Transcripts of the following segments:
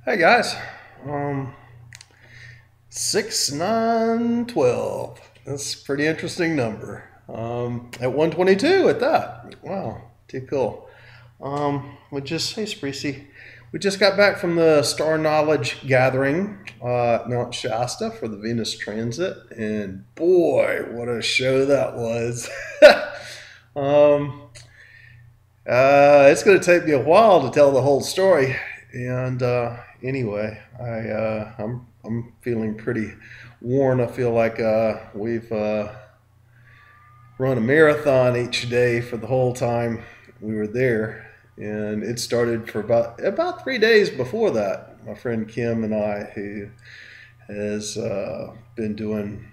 Hey guys, um, 6, 9, 12. That's a pretty interesting number. At 122 at that. Wow, too cool. Hey Spreecy, we just got back from the StarKnowledge gathering at Mount Shasta for the Venus Transit, and boy, what a show that was. um, it's going to take me a while to tell the whole story. And anyway, I'm feeling pretty worn. I feel like we've run a marathon each day for the whole time we were there, and it started for about 3 days before that. My friend Kim and I, who has been doing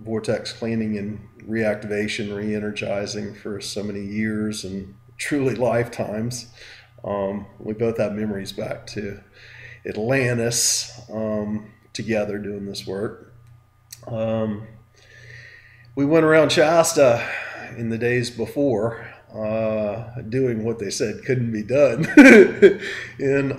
vortex cleaning and reactivation, re-energizing for so many years and truly lifetimes. We both have memories back to Atlantis together doing this work. We went around Shasta in the days before doing what they said couldn't be done. And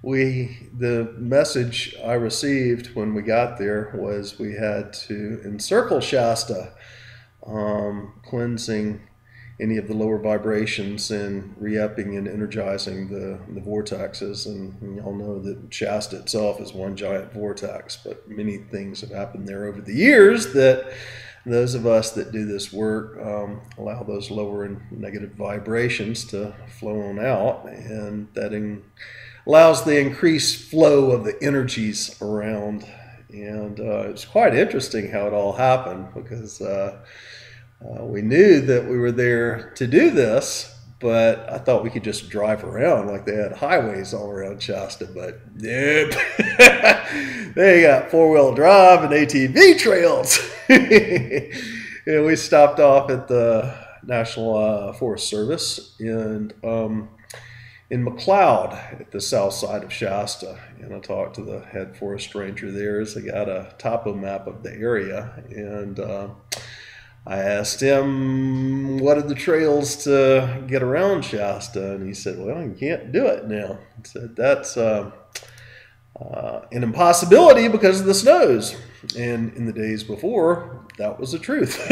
the message I received when we got there was we had to encircle Shasta, cleansing any of the lower vibrations and re-upping and energizing the vortexes. And y'all know that Shasta itself is one giant vortex, but many things have happened there over the years that those of us that do this work allow those lower and negative vibrations to flow on out, and that allows the increased flow of the energies around. And it's quite interesting how it all happened, because we knew that we were there to do this, but I thought we could just drive around like they had highways all around Shasta, but nope. They got four-wheel drive and ATV trails. And we stopped off at the National Forest Service in McLeod at the south side of Shasta, and I talked to the head forest ranger there as they got a topo map of the area, and I asked him what are the trails to get around Shasta, and he said, well, you can't do it now. I said, that's an impossibility because of the snows. And in the days before, that was the truth.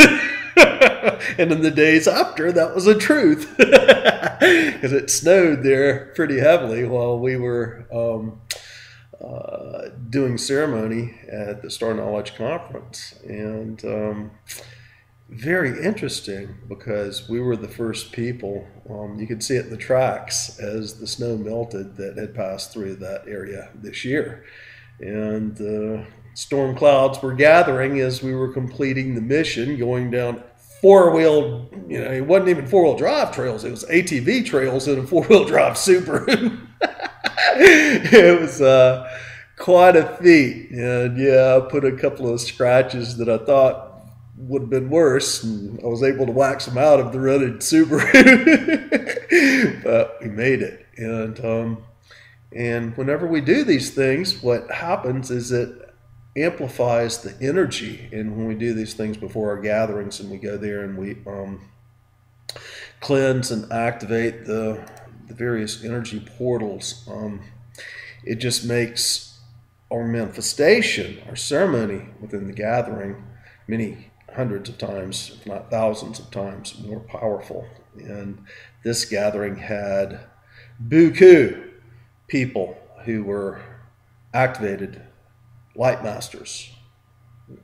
And in the days after, that was the truth. Because it snowed there pretty heavily while we were doing ceremony at the StarKnowledge conference. And very interesting, because we were the first people, you could see it in the tracks as the snow melted, that had passed through that area this year. And storm clouds were gathering as we were completing the mission, going down four-wheel, it wasn't even four-wheel drive trails, it was ATV trails in a four-wheel drive Subaru. It was quite a feat. And yeah, I put a couple of scratches that I thought would have been worse, and I was able to wax them out of the running Subaru. But we made it. And whenever we do these things, what happens is it amplifies the energy. And when we do these things before our gatherings, and we go there and we cleanse and activate the various energy portals, it just makes our manifestation, our ceremony within the gathering, many hundreds of times, if not thousands of times, more powerful. And this gathering had buku people who were activated light masters,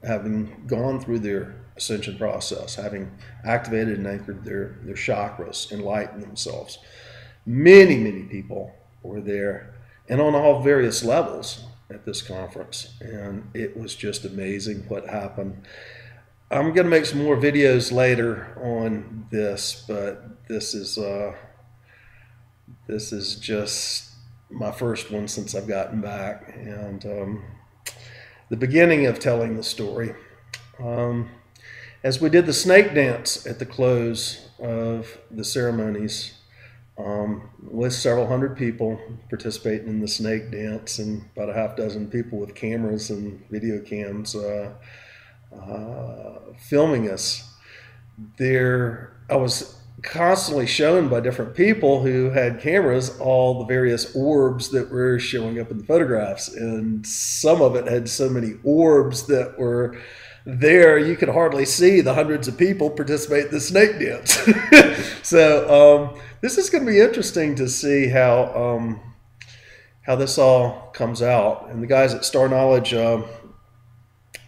having gone through their ascension process, having activated and anchored their chakras, enlightened themselves. Many, many people were there, and on all various levels at this conference. And it was just amazing what happened. I'm going to make some more videos later on this, but this is just my first one since I've gotten back, and the beginning of telling the story. As we did the snake dance at the close of the ceremonies, with several hundred people participating in the snake dance, and about a half dozen people with cameras and video cams filming us there. I was constantly shown by different people who had cameras all the various orbs that were showing up in the photographs, and some of it had so many orbs that were there you could hardly see the hundreds of people participate in the snake dance. So this is going to be interesting to see how this all comes out. And the guys at StarKnowledge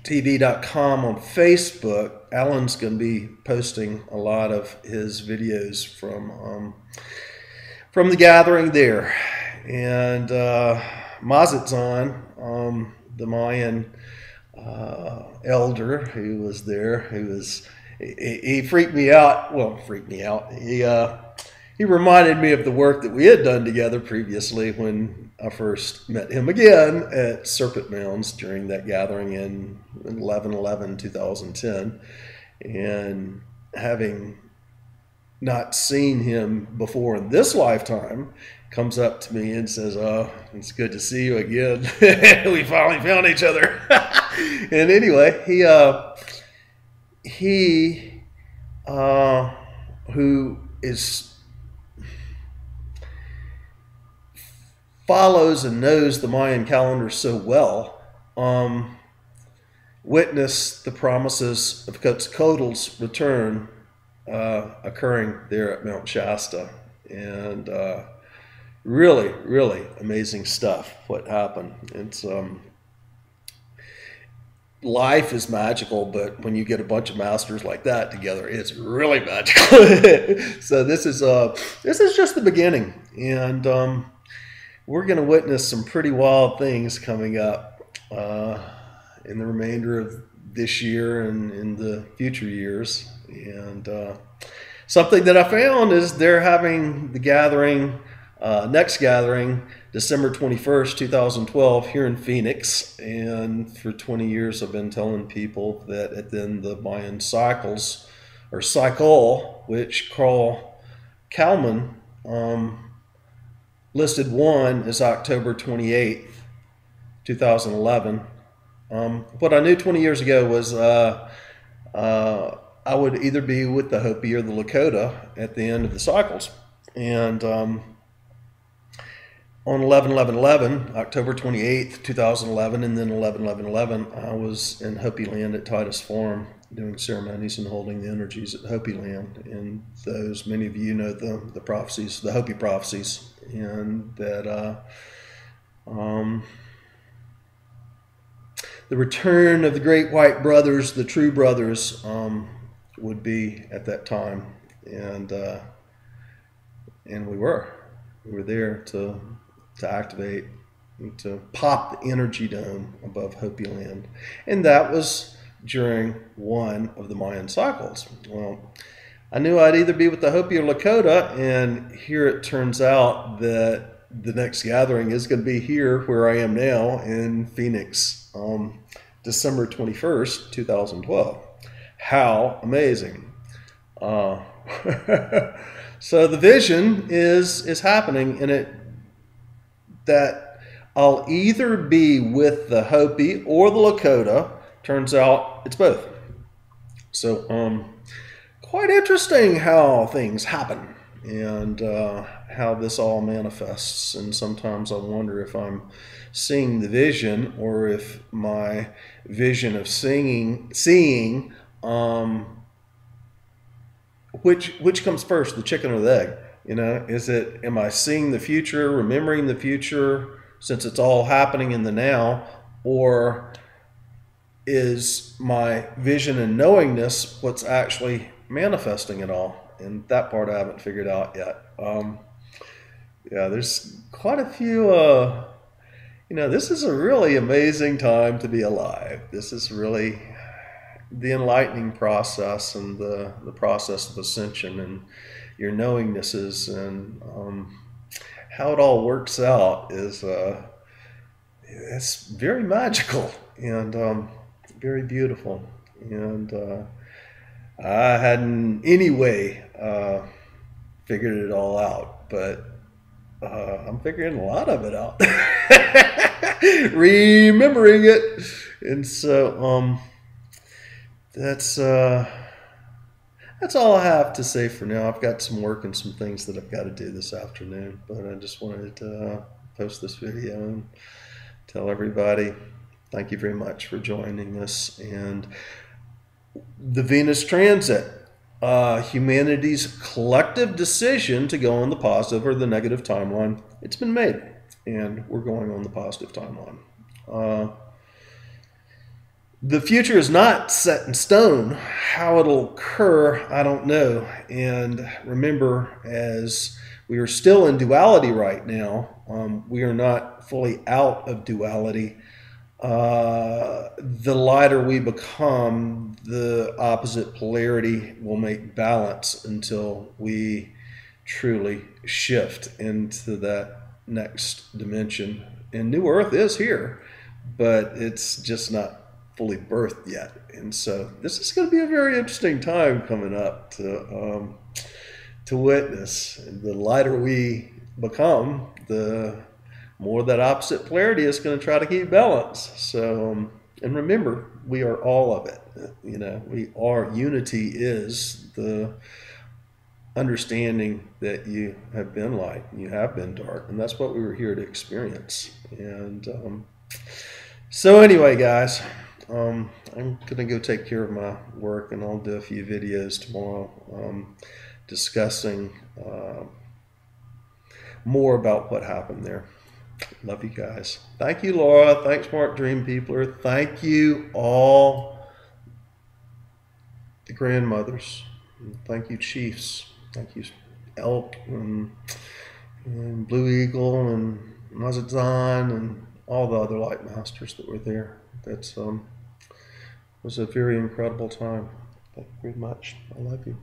TV.com on Facebook, Alan's going to be posting a lot of his videos from the gathering there. And Mazatzan, the Mayan elder who was there, he freaked me out. Well, freaked me out. He reminded me of the work that we had done together previously when I first met him again at Serpent Mounds during that gathering in 11/11/2010. And having not seen him before in this lifetime, comes up to me and says, "Oh, it's good to see you again." We finally found each other. And anyway, he who follows and knows the Mayan calendar so well, witnessed the promises of Quetzalcoatl's return occurring there at Mount Shasta. And really, really amazing stuff what happened. It's life is magical, but when you get a bunch of masters like that together, it's really magical. So this is just the beginning, and we're going to witness some pretty wild things coming up in the remainder of this year and in the future years. And something that I found is they're having the gathering, next gathering, December 21st, 2012, here in Phoenix. And for 20 years, I've been telling people that at the end of the Mayan cycles, or cycle, which Carl Kalman listed one is October 28th, 2011. What I knew 20 years ago was I would either be with the Hopi or the Lakota at the end of the cycles. And on 11/11/11, October 28th, 2011, and then 11/11/11, I was in Hopi land at Titus Farm doing ceremonies and holding the energies at Hopi land. And those, many of you know the prophecies, the Hopi prophecies, and that the return of the great white brothers, the true brothers, would be at that time. And we were there to activate, to pop the energy dome above Hopi land. And that was during one of the Mayan cycles. Well, I knew I'd either be with the Hopi or Lakota, and here it turns out that the next gathering is going to be here where I am now in Phoenix, December 21st, 2012. How amazing. So the vision is happening, and that I'll either be with the Hopi or the Lakota. Turns out it's both. So quite interesting how things happen, and how this all manifests. And sometimes I wonder if I'm seeing the vision, or if my vision of seeing which comes first, the chicken or the egg? You know, am I seeing the future, remembering the future, since it's all happening in the now, or is my vision and knowingness what's actually manifesting it all? And that part I haven't figured out yet. Yeah, there's quite a few, this is a really amazing time to be alive. This is really the enlightening process, and the process of ascension, and your knowingnesses, and how it all works out is it's very magical, and very beautiful. And I hadn't anyway figured it all out, but I'm figuring a lot of it out. Remembering it. And so that's that's all I have to say for now. I've got some work and some things that I've got to do this afternoon, but I just wanted to post this video and tell everybody thank you very much for joining us. And the Venus Transit, humanity's collective decision to go on the positive or the negative timeline, it's been made, and we're going on the positive timeline. The future is not set in stone. How it'll occur, I don't know. And remember, as we are still in duality right now, we are not fully out of duality. The lighter we become, the opposite polarity will make balance until we truly shift into that next dimension. And New Earth is here, but it's just not fully birthed yet. And so this is going to be a very interesting time coming up to witness. The lighter we become, the more that opposite polarity is going to try to keep balance. So, and remember, we are all of it. You know, we are, unity is the understanding that you have been light, you have been dark, and that's what we were here to experience. And so anyway, guys, I'm gonna go take care of my work, and I'll do a few videos tomorrow discussing more about what happened there. Love you guys. Thank you, Laura. Thanks, Mark Dream Peopler. Thank you, all the grandmothers. Thank you, Chiefs. Thank you, Elk and Blue Eagle and Mazatlan and all the other light masters that were there. That's was a very incredible time. Thank you very much. I love you.